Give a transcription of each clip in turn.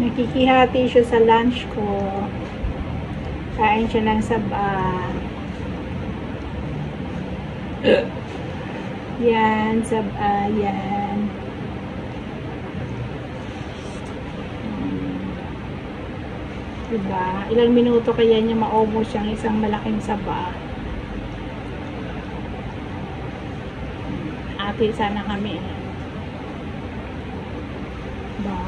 Nakikihati siya sa lunch ko. Kain siya ng saba. Yan, saba, yan. Diba? Ilang minuto kaya niya maubos siyang isang malaking saba. Ate, sana kami. Diba?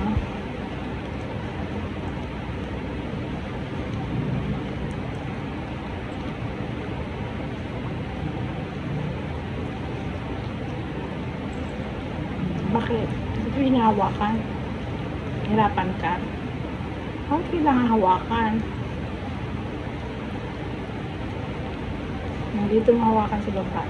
Bakit? Ito hinahawakan. Hirapan ka. Bakit kailangan hawakan? Dito mahawakan sa baba.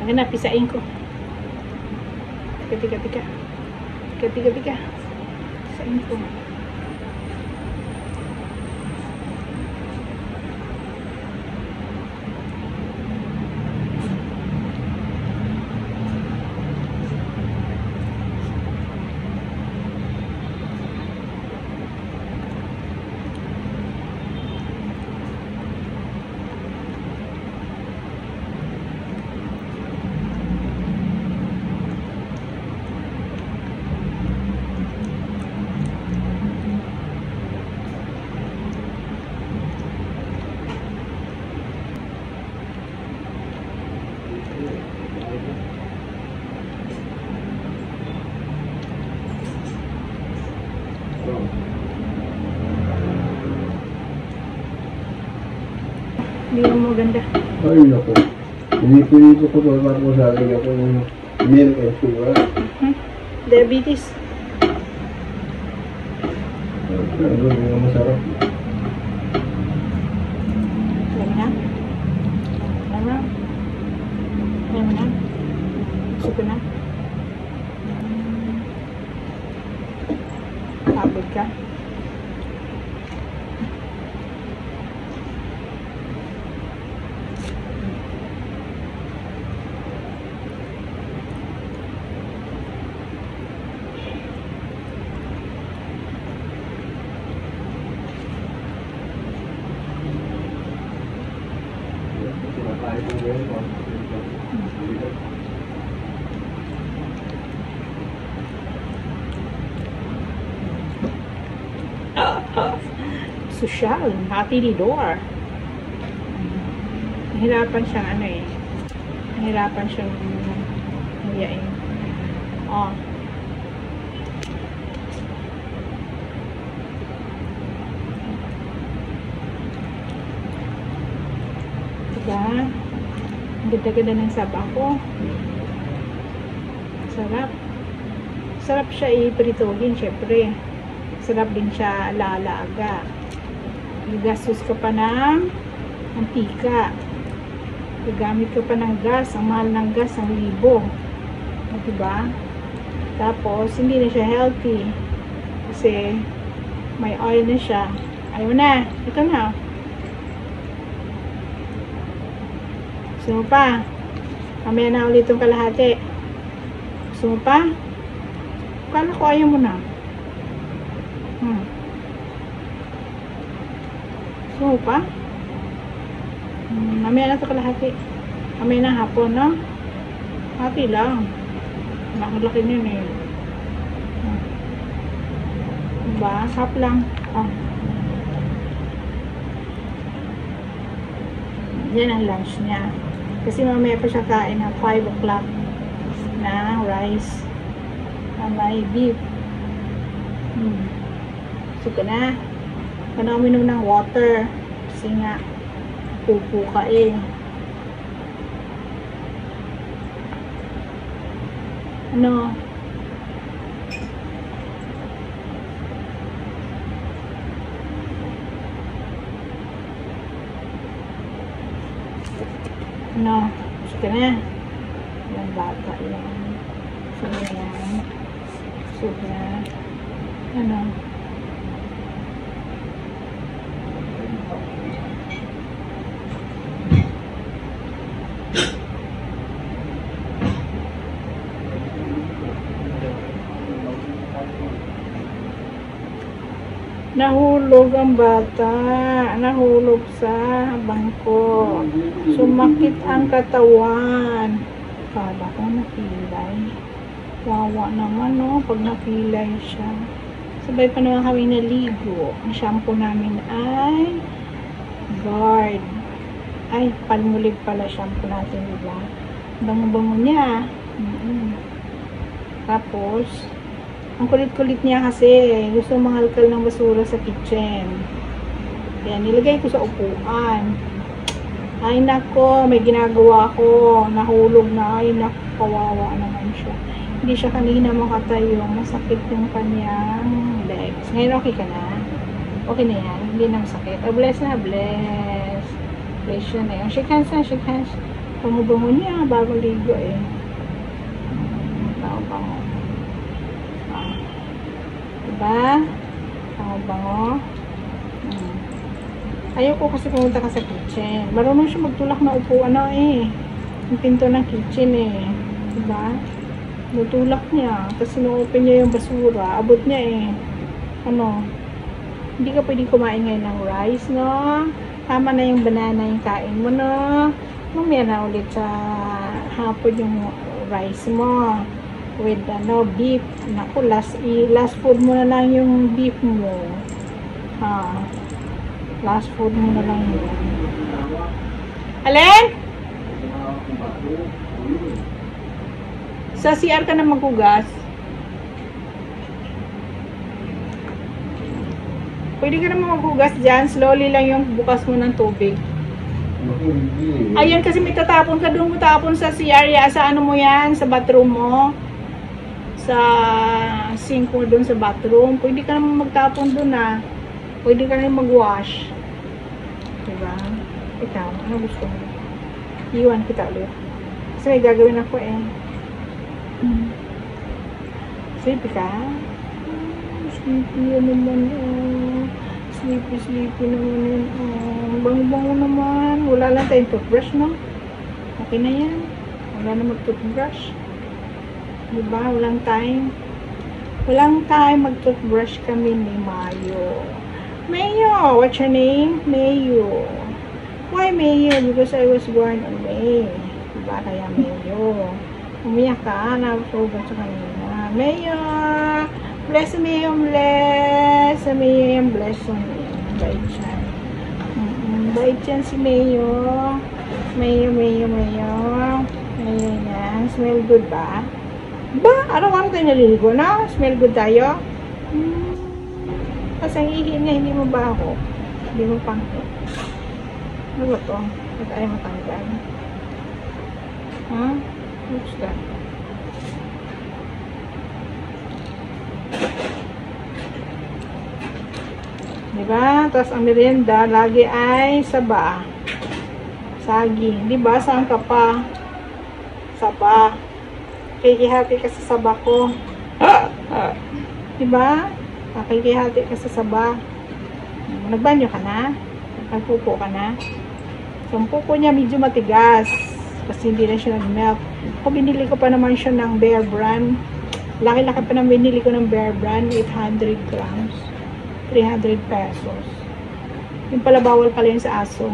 Ayan na, pisain ko. Tika. Pisain ko. Hindi mo maganda. Ay, naku. Pinipilito ko para po sa akin ako ng milk and sugar. Diabetes. Ano yung masarap? Alam na? Gusto na? Pagod ka? Sosyal, hatinidor. Nahirapan siyang ano eh. Nahirapan siyang hiyain. Oh. Diba? Ang ganda-ganda ng saba ko. Sarap. Sarap siya i-prituhin, syempre. Sarap din siya lalaga. Gagastos ka pa ng mantika. Gagamit ka pa ng gas. Ang mahal ng gas, 1,000. Diba? Tapos, hindi na siya healthy. Kasi, may oil na siya. Ayaw na. Ito na. Gusto mo pa? Mamaya na ulit itong kalahati. Gusto mo pa? Kala ko ayaw mo na. Gusto mo pa? Mamaya na ito kalahati. Mamaya na hapon, no? Hati lang. Nakalaki yun eh. Diba? Hap lang. Oh. Yan ang lunch niya. Kasi mamaya pa siya kain ng 5 o'clock na rice na may beef. Gusto ka na? Kaya uminom ng water. Kasi nga, pupo ka eh. Ano? Ano? Gusto ka na? Yan, bata yan. So, yan. So, yan. Ano? Nahulog ang bata. Nahulog sa bangko. Sumakit ang katawan. Kala ko nakilay. Wawa naman, no? Pag nakilay siya. Sabay pa naman kami naligo. Ang shampoo namin ay Guard. Ay, Palmolive pala shampoo natin, diba? Bango-bango niya. Tapos, ang kulit-kulit niya kasi, gusto mangalkal ng basura sa kitchen. Kaya nilagay ko sa upuan. Ay nako, may ginagawa ko. Nahulog na. Ay nako, kawawa naman siya. Hindi siya kanina makatayo. Masakit yung kanyang legs. Ngayon okay ka na? Okay na yan. Hindi na masakit. Oh, bless na, bless. Bless siya na yun. Shake hands na, shake hands. Pangubango niya. Bago ligo eh. Pangubango. Diba? Bango-bango. Ayoko kasi pumunta ka sa kitchen. Marunong siya magtulak na upuan na eh. Yung pinto ng kitchen eh. Diba? Tutulak niya. Tapos sino-open niya yung basura. Abot niya eh. Ano? Hindi ka pwedeng kumain ngayon ng rice, no? Tama na yung banana yung kain mo, no? Mamaya na ulit sa hapon yung rice mo. With beef. Naku, last food mo na lang yung beef mo. Last food mo na lang yun. Alin? Sa CR ka na maghugas. Pwede ka naman maghugas dyan. Slowly lang yung bukas mo ng tubig. Ayun, kasi may tatapon ka doon. Tatapon sa CR. Sa ano mo yan? Sa bathroom mo. Sa sink mo doon sa bathroom. Pwede ka naman magtapon doon ah. Pwede ka naman mag-wash. Diba? Ikaw, ano gusto mo? Iwan kita ulit. Kasi may gagawin ako eh. Sleepy ka? Sleepy yan naman. Sleepy naman yan. Bango-bango naman. Wala lang tayong toothbrush, no? Okay na yan. Wala na mag-toothbrush. Diba? Walang time. Walang time mag-toothbrush kami ni Mayo. Mayo! What's your name? Mayo. Why Mayo? Because I was born in May. Diba? Kaya Mayo. Umiyak ka. Nabusugan sa kanina. Mayo! Bless Mayo, bless. Mayo yung bless on me. Bait siya. Bait yan si Mayo. Mayo. Mayo yan. Smell good ba? Ba? Araw-araw tayo naliligo na? Smell good tayo? Kasi ang ihi niya, hindi mo baho. Hindi mo pangkit. Ano ba ito? Ba't ayaw matanggal? Ha? What's that? Diba? Tapos ang merienda, lagi ay saba. Saging. Diba? Saan ka pa? Saba. Kikihati ka sa saba ko. Diba? Kikihati ka sa saba. Nagbanyo ka na? Nagpupo ka na? So, ang pupo niya medyo matigas. Kasi hindi na siya nag-melt. Ako binili ko pa naman siya ng Bear Brand. Laki-laki pa nang binili ko ng Bear Brand. 800 grams. 300 pesos. Yung pala bawal pala yun sa aso.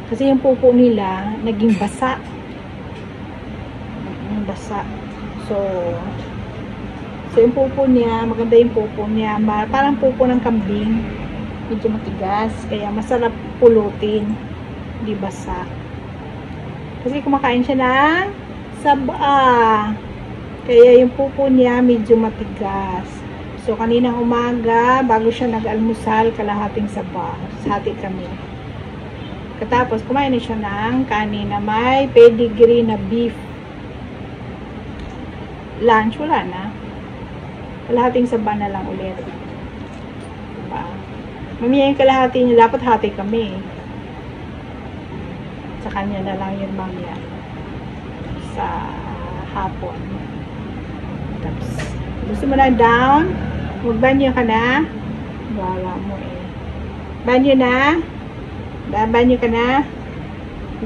Kasi yung pupo nila, naging basa. Basa. So yung pupo niya, maganda yung pupo niya. Parang pupo ng kambing. Medyo matigas. Kaya masarap pulutin. Hindi basa. Kasi kumakain siya ng saba. Kaya yung pupo niya medyo matigas. So kaninang umaga, bago siya nag-almusal, kalahating saba. Hati kami. Katapos, kumain na siya ng kanin na may pedigree na beef. Lunch, wala na. Kalahating saba na lang ulit. Diba? Mamaya yung kalahati niya, dapat hati kami. Sa kanya na lang yun mamaya. Sa hapon. Tapos, gusto mo na down? Magbanyo ka na? Wala mo eh. Banyo na? Banyo ka na?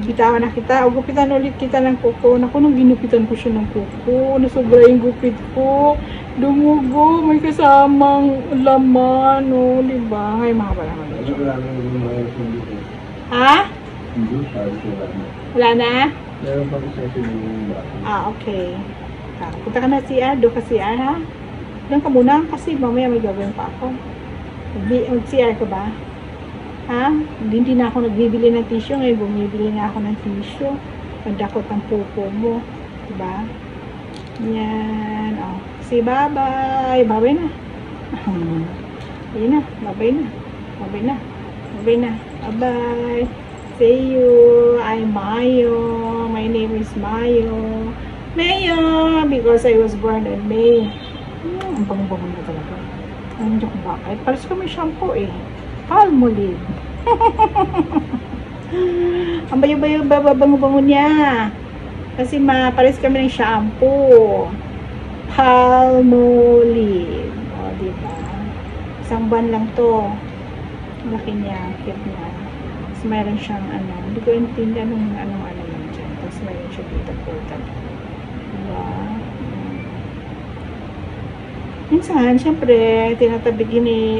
Bitawan na kita. O gupitan ulit kita ng kuko. Naku, nung ginupitan ko siya ng kuko, nasobra yung gupit ko. Dumugo, may kasamang laman, o, diba? Ngayon mahaba naman. Ha? Wala na? Meron pa isa yung Okay. Punta ka na CR, doon ka CR, ha? Doon ka muna, kasi mamaya may gagawin pa ako. Mag-CR ka ba? Ha? Hindi na ako nagbibili ng tissue, ngayon bumibili na ako ng tissue. Pagdakot ang pupo mo. Diba? Yan. O. Say bye-bye. Bye-bye na. Ayun na. Bye-bye na. Bye-bye na. Bye-bye na. Bye-bye. See you. I'm Mayo. My name is Mayo. Mayo. Because I was born in May. Ang bango-bango na talaga. Ano ko ba? Kahit pares kami shampoo eh. Palmolive. Ang bayo-bayo, bango-bango niya. Kasi pares kami ng shampoo. Palmolive. O, diba? Isang buwan lang to. Laki niya. Cute niya. Tapos mayroon siyang ano. Hindi ko intindi anong lang dyan. Tapos mayroon siya dito po. Diba? Minsan, syempre, tinatabi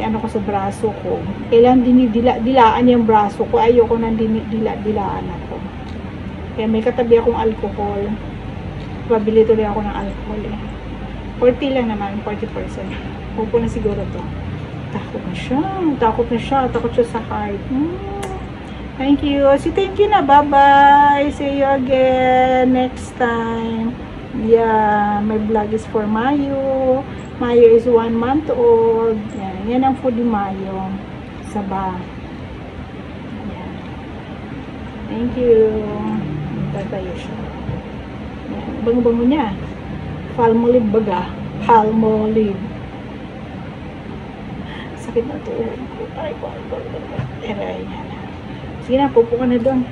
ano ko sa braso ko. Kailangan dilaan yung braso ko. Ayoko nang dilaan ako. Kaya may katabi akong alcohol. Pabili tuloy ako ng alcohol eh. 40 lang naman, 40%. Pupo na siguro to. Takot na siya. Takot siya sa heart. Thank you. Thank you na. Bye-bye. See you again next time. Yeah, my vlog is for Mayo. Mayo is 1 month old. Yan ang food ni Mayo. Saba. Yan. Thank you. Tatayo siya. Yan. Bango-bango niya. Palmolive baga. Palmolive. Sakit na ito. Ay, sige na, pupo ka na doon.